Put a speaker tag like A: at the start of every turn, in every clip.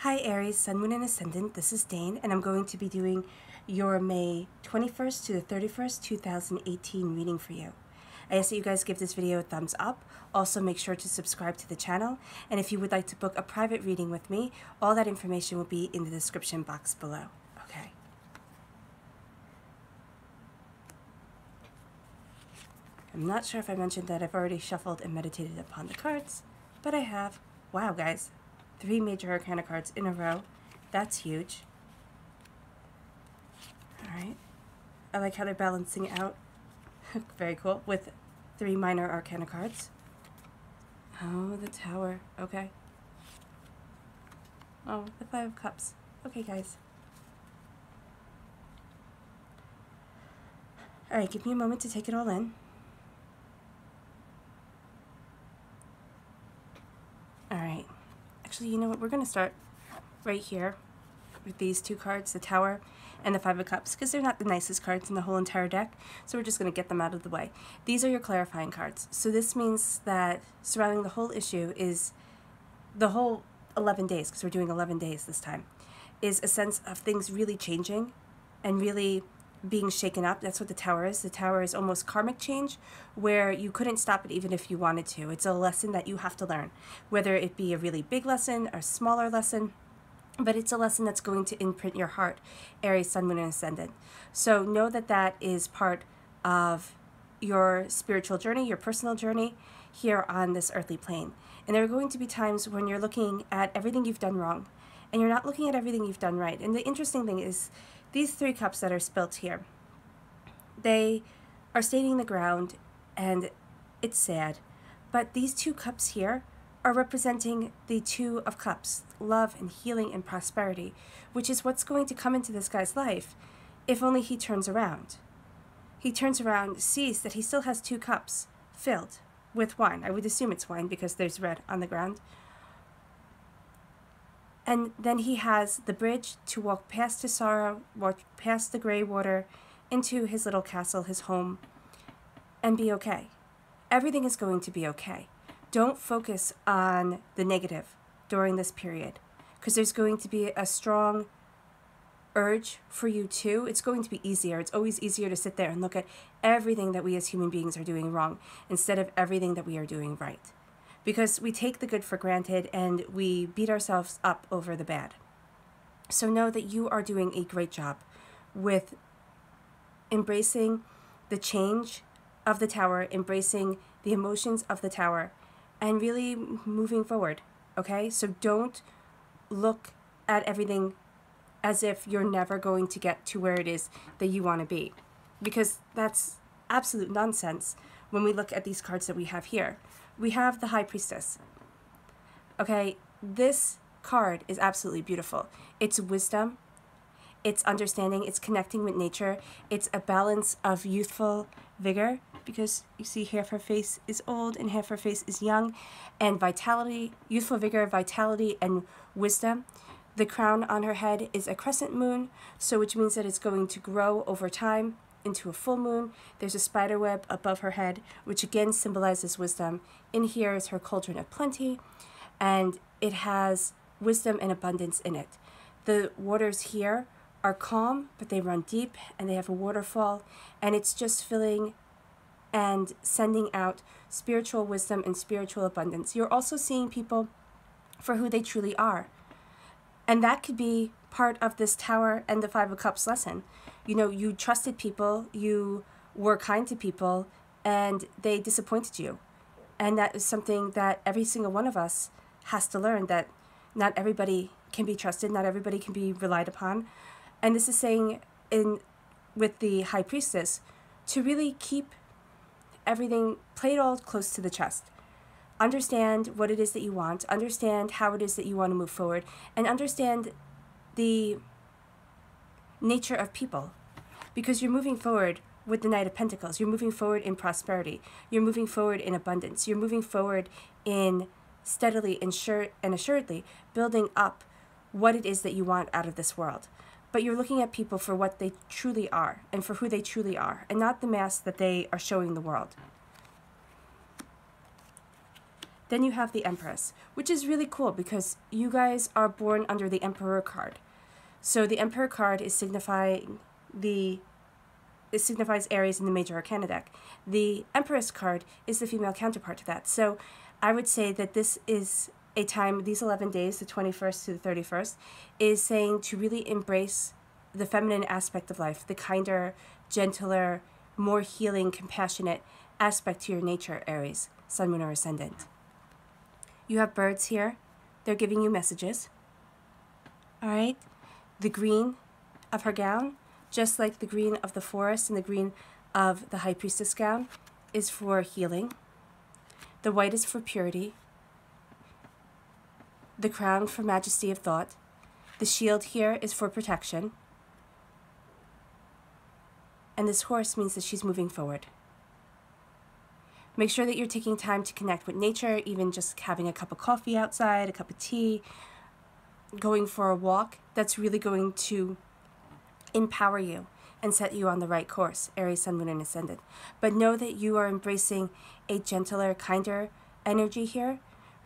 A: Hi Aries, Sun, Moon, and Ascendant. This is Dane, and I'm going to be doing your May 21st to the 31st, 2018 reading for you. I ask that you guys give this video a thumbs up. Also, make sure to subscribe to the channel. And if you would like to book a private reading with me, all that information will be in the description box below. Okay. I'm not sure if I mentioned that I've already shuffled and meditated upon the cards, but I have. Wow, guys. 3 major arcana cards in a row. That's huge. Alright. I like how they're balancing out. Very cool. With 3 minor arcana cards. Oh, the Tower. Okay. Oh, the 5 of Cups. Okay, guys. Alright, give me a moment to take it all in. Alright. Actually, you know what? We're going to start right here with these 2 cards, the Tower and the 5 of Cups, because they're not the nicest cards in the whole entire deck, so we're just going to get them out of the way. These are your clarifying cards. So this means that surrounding the whole issue is the whole 11 days, because we're doing 11 days this time, is a sense of things really changing and really being shaken up. That's what the Tower is. The Tower is almost karmic change, where you couldn't stop it even if you wanted to. It's a lesson that you have to learn, whether it be a really big lesson or a smaller lesson, but it's a lesson that's going to imprint your heart, Aries, Sun, Moon, and Ascendant. So know that that is part of your spiritual journey, your personal journey here on this earthly plane. And there are going to be times when you're looking at everything you've done wrong, and you're not looking at everything you've done right. And the interesting thing is, these 3 cups that are spilt here, they are staining the ground, and it's sad. But these 2 cups here are representing the 2 of Cups, love and healing and prosperity, which is what's going to come into this guy's life if only he turns around. He turns around, sees that he still has 2 cups filled with wine. I would assume it's wine because there's red on the ground. And then he has the bridge to walk past his sorrow, walk past the gray water, into his little castle, his home, and be okay. Everything is going to be okay. Don't focus on the negative during this period, because there's going to be a strong urge for you too. It's going to be easier. It's always easier to sit there and look at everything that we as human beings are doing wrong instead of everything that we are doing right. Because we take the good for granted and we beat ourselves up over the bad. So know that you are doing a great job with embracing the change of the Tower, embracing the emotions of the Tower, and really moving forward, okay? So don't look at everything as if you're never going to get to where it is that you want to be, because that's absolute nonsense when we look at these cards that we have here. We have the High Priestess. Okay, this card is absolutely beautiful. It's wisdom, it's understanding, it's connecting with nature, it's a balance of youthful vigor, because you see half her face is old and half her face is young, and vitality, youthful vigor, vitality, and wisdom. The crown on her head is a crescent moon, so which means that it's going to grow over time into a full moon. There's a spider web above her head, which again symbolizes wisdom. In here is her cauldron of plenty, and it has wisdom and abundance in it. The waters here are calm, but they run deep, and they have a waterfall, and it's just filling and sending out spiritual wisdom and spiritual abundance. You're also seeing people for who they truly are. And that could be part of this Tower and the 5 of Cups lesson. You know, you trusted people, you were kind to people, and they disappointed you. And that is something that every single one of us has to learn, that not everybody can be trusted, not everybody can be relied upon. And this is saying with the High Priestess to really keep everything, play it all close to the chest. Understand what it is that you want, understand how it is that you want to move forward, and understand the nature of people. Because you're moving forward with the Knight of Pentacles, you're moving forward in prosperity, you're moving forward in abundance, you're moving forward in steadily and assuredly building up what it is that you want out of this world. But you're looking at people for what they truly are and for who they truly are, and not the mask that they are showing the world. Then you have the Empress, which is really cool because you guys are born under the Emperor card. So the Emperor card is signifying it signifies Aries in the Major Arcana deck. The Empress card is the female counterpart to that. So I would say that this is a time, these 11 days, the 21st to the 31st, is saying to really embrace the feminine aspect of life, the kinder, gentler, more healing, compassionate aspect to your nature, Aries, Sun, Moon, or Ascendant. You have birds here. They're giving you messages. All right? The green of her gown, just like the green of the forest and the green of the High Priestess gown, is for healing. The white is for purity. The crown for majesty of thought. The shield here is for protection. And this horse means that she's moving forward. Make sure that you're taking time to connect with nature, even just having a cup of coffee outside, a cup of tea, going for a walk. That's really going to empower you and set you on the right course, Aries, Sun, Moon, and Ascendant. But know that you are embracing a gentler, kinder energy here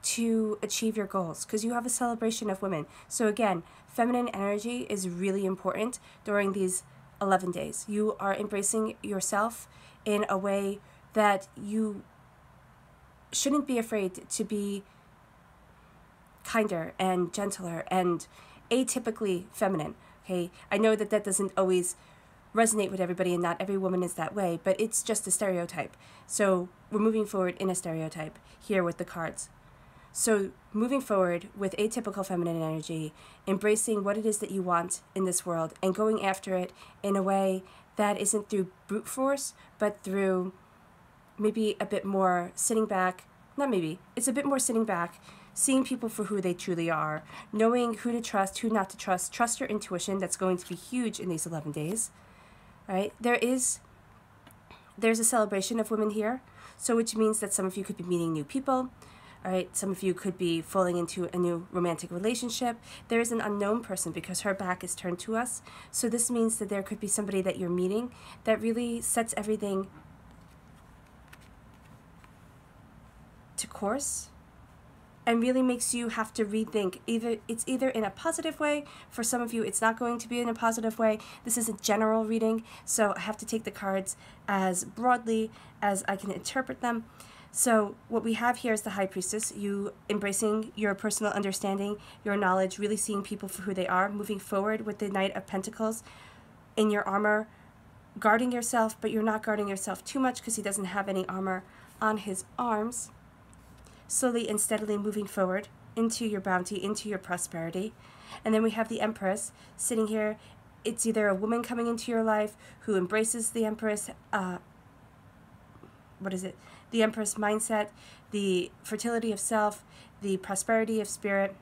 A: to achieve your goals, because you have a celebration of women. So again, feminine energy is really important during these 11 days. You are embracing yourself in a way that you shouldn't be afraid to be kinder and gentler and atypically feminine. Okay, I know that that doesn't always resonate with everybody and not every woman is that way, but it's just a stereotype. So we're moving forward in a stereotype here with the cards. So moving forward with atypical feminine energy, embracing what it is that you want in this world and going after it in a way that isn't through brute force, but through maybe a bit more sitting back, not maybe, it's a bit more sitting back, seeing people for who they truly are, knowing who to trust, who not to trust your intuition. That's going to be huge in these 11 days, right? There's a celebration of women here, so which means that some of you could be meeting new people, all right? Some of you could be falling into a new romantic relationship. There is an unknown person because her back is turned to us, so this means that there could be somebody that you're meeting that really sets everything to course and really makes you have to rethink. It's either in a positive way. For some of you, it's not going to be in a positive way. This is a general reading, so I have to take the cards as broadly as I can interpret them. So what we have here is the High Priestess, you embracing your personal understanding, your knowledge, really seeing people for who they are, moving forward with the Knight of Pentacles in your armor, guarding yourself, but you're not guarding yourself too much because he doesn't have any armor on his arms. Slowly and steadily moving forward into your bounty, into your prosperity. And then we have the Empress sitting here. It's either a woman coming into your life who embraces the Empress, the Empress mindset, the fertility of self, the prosperity of spirit,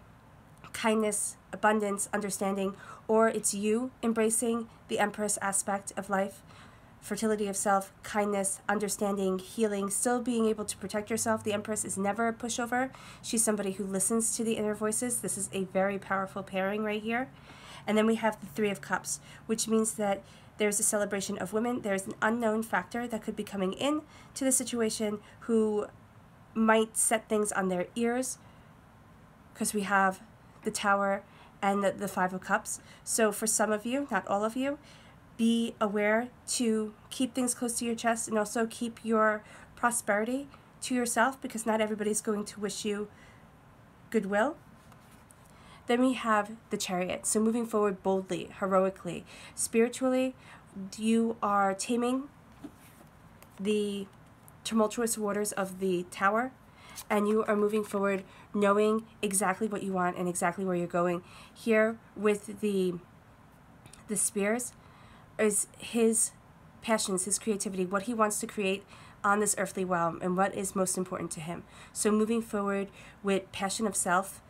A: kindness, abundance, understanding, or it's you embracing the Empress aspect of life, fertility of self, kindness, understanding, healing, still being able to protect yourself. The Empress is never a pushover. She's somebody who listens to the inner voices. This is a very powerful pairing right here. And then we have the Three of Cups, which means that there's a celebration of women. There's an unknown factor that could be coming in to the situation who might set things on their ears, because we have the Tower and the Five of Cups. So for some of you, not all of you, be aware to keep things close to your chest and also keep your prosperity to yourself, because not everybody's going to wish you goodwill. Then we have the Chariot. So moving forward boldly, heroically, spiritually, you are taming the tumultuous waters of the Tower, and you are moving forward knowing exactly what you want and exactly where you're going. Here with the spears is his passions, his creativity, what he wants to create on this earthly realm and what is most important to him. So moving forward with passion of self,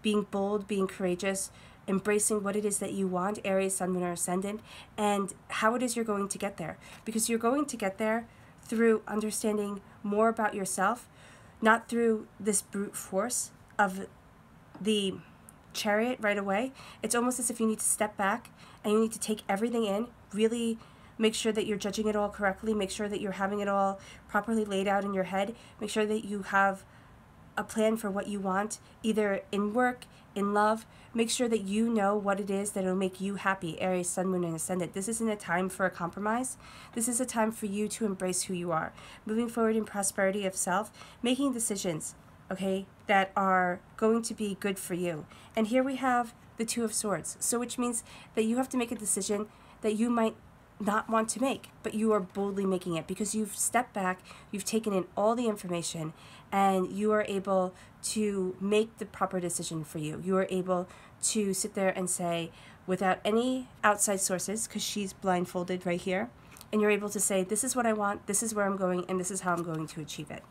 A: being bold, being courageous, embracing what it is that you want, Aries, Sun, Moon, or Ascendant, and how it is you're going to get there. Because you're going to get there through understanding more about yourself, not through this brute force of the Chariot right away. It's almost as if you need to step back and you need to take everything in, really make sure that you're judging it all correctly, make sure that you're having it all properly laid out in your head, make sure that you have a plan for what you want, either in work, in love. Make sure that you know what it is that will make you happy, Aries, Sun, Moon, and Ascendant. This isn't a time for a compromise. This is a time for you to embrace who you are. Moving forward in prosperity of self, making decisions, okay, that are going to be good for you. And here we have the Two of Swords. So which means that you have to make a decision that you might not want to make, but you are boldly making it because you've stepped back, you've taken in all the information, and you are able to make the proper decision for you. You are able to sit there and say, without any outside sources, because she's blindfolded right here, and you're able to say, this is what I want, this is where I'm going, and this is how I'm going to achieve it.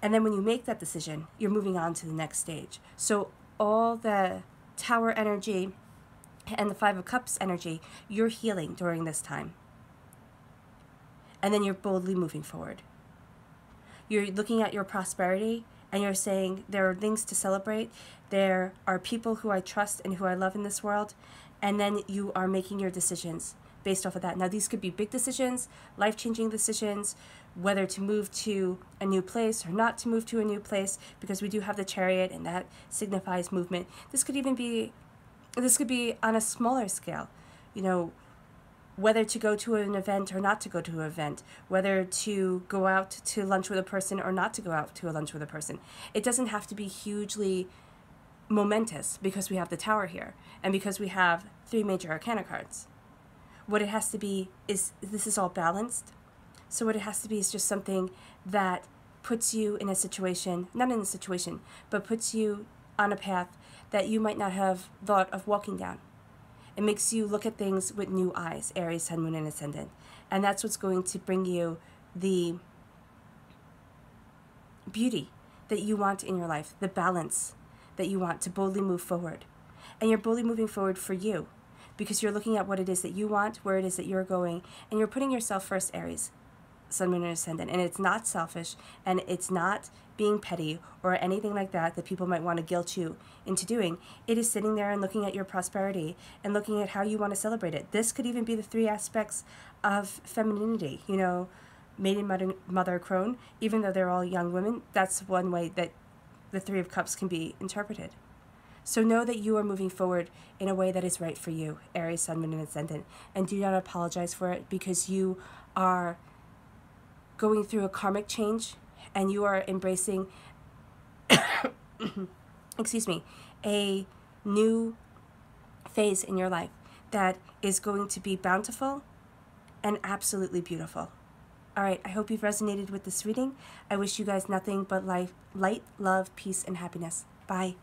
A: And then when you make that decision, you're moving on to the next stage. So all the Tower energy and the Five of Cups energy, you're healing during this time. And then you're boldly moving forward. You're looking at your prosperity and you're saying there are things to celebrate. There are people who I trust and who I love in this world. And then you are making your decisions based off of that. Now, these could be big decisions, life-changing decisions, whether to move to a new place or not to move to a new place, because we do have the Chariot and that signifies movement. This could be on a smaller scale, you know, whether to go to an event or not to go to an event, whether to go out to lunch with a person or not to go out to a lunch with a person. It doesn't have to be hugely momentous because we have the Tower here and because we have 3 major arcana cards. What it has to be is, this is all balanced. So what it has to be is just something that puts you in a situation, not in a situation, but puts you on a path that you might not have thought of walking down. It makes you look at things with new eyes, Aries, Sun, Moon, and Ascendant. And that's what's going to bring you the beauty that you want in your life, the balance that you want to boldly move forward. And you're boldly moving forward for you because you're looking at what it is that you want, where it is that you're going, and you're putting yourself first, Aries, Sun, Moon, and Ascendant. And it's not selfish, and it's not being petty or anything like that that people might want to guilt you into doing. It is sitting there and looking at your prosperity and looking at how you want to celebrate it. This could even be the 3 aspects of femininity, you know, maiden, mother, crone. Even though they're all young women, that's one way that the 3 of Cups can be interpreted. So know that you are moving forward in a way that is right for you, Aries, Sun, Moon, and Ascendant. And do not apologize for it because you are going through a karmic change and you are embracing, excuse me, a new phase in your life that is going to be bountiful and absolutely beautiful. All right, I hope you've resonated with this reading. I wish you guys nothing but light, love, peace, and happiness. Bye.